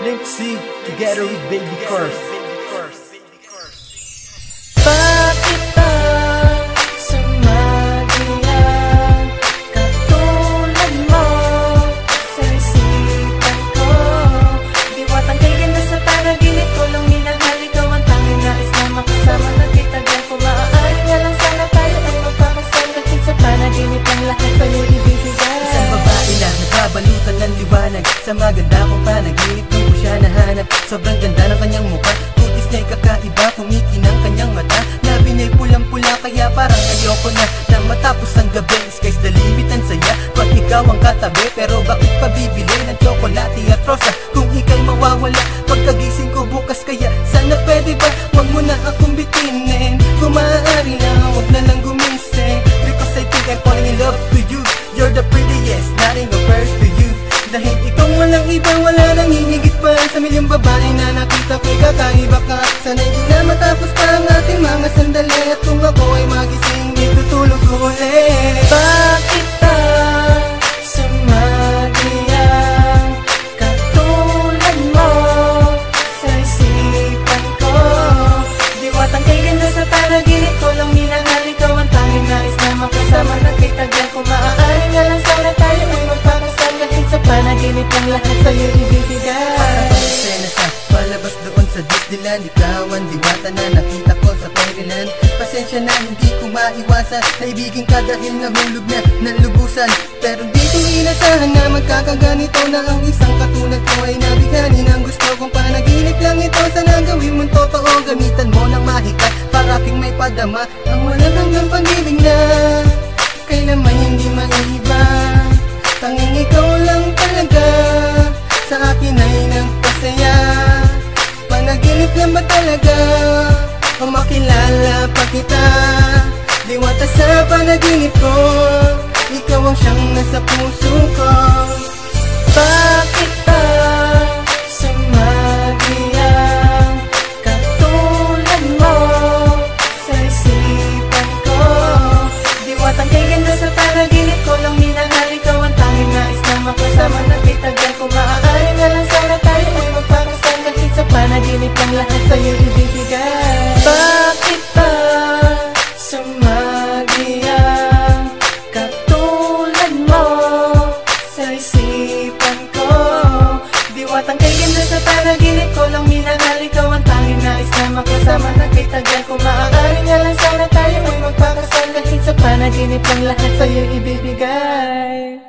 Link C together with Baby Curse. Bakit ba sumagiyan katulad mo sa isipan ko? Diwatang kay ganda sa panaginip ko, lang minahal ikaw ang tanging nais na makasama. Nagkitagal ko, maaari nga lang sana tayo ay magpakasal. Kahit sa panaginip ang lahat sa'yo ibibigay. Isang babae na nagbabalutan ng liwanag, sa maganda kong panaginip doon ko siya nahanap. Sobrang ganda ng kanyang mukha, kutis niya'y kakaiba, kumikinang kanyang mata. Labi niya'y pulang-pula, kaya parang ayoko na matapos ang gabi. Sky's the limit, ang saya pag ikaw ang katabi. Pero bakit pa bibili ng tsokolate at rosa kung ika'y mawawala pagkagising ko bukas? Kaya sana pwede ba wag mo na akong bitinin? Kung maaari na wag na lang gumising, because I think I'm falling in love with you. You're the prettiest, nothing compares to you. Dahil ikaw walang iba, wala nang hihigit pa sa milyong babae na nakita ko'y kakaiba ka. Sana'y di na matapos pa ang ating mga sandali, at kung ako ay magising, itutulog ko ulit. Bakit ba sumagiyan katulad mo sa isipan ko? Diwatang kay ganda sa panaginip ko, lang minahal ikaw ang tanging nais na makasama. Nagkitagal ko, maaari nga lang sana tayo ay magpakasal. Kahit sa panaginip ang lahat sa'yo ibibigay. Parang eksena sa palabas doon sa Disneyland, ikaw ang diwata na nakita ko sa Fairyland. Pasensya na hindi ko maiwasan, naibigin ka dahil nahulog na ng lubusan. Pero di ko inasahan na magkakaganito, na ang isang katulad ko ay nabighani ng gusto kong panaginip lang ito. Sana gawin mong totoo, gamitan mo ng mahika para aking may padama ang walang hanggang pag-ibig na kailanman hindi maiiba. Tanging ikaw lang talaga sa akin ay nagpasaya. Panaginip lang ba talaga o makilala pa kita? Diwata sa panaginip ko, ikaw ang siyang nasa puso ko. Bakit ba sumagiyan katulad mo sa isipan ko? Diwatang kay ganda sa panaginip ko, lang minahal ikaw ang tanging nais na makasama. Nagkitagal ko, maaari nga lang sana tayo ay magpakasal. Kahit sa panaginip ang lahat sa'yo ibibigay. Bakit ba sumagiyan katulad mo sa isipan ko? Diwatang kay ganda sa panaginip ko, lang minahal ikaw ang tanging nais na makasama. Nagkitagal ko, maaari nga lang sana tayo ay magpakasal. Kahit sa panaginip ang lahat sa'yo ibibigay.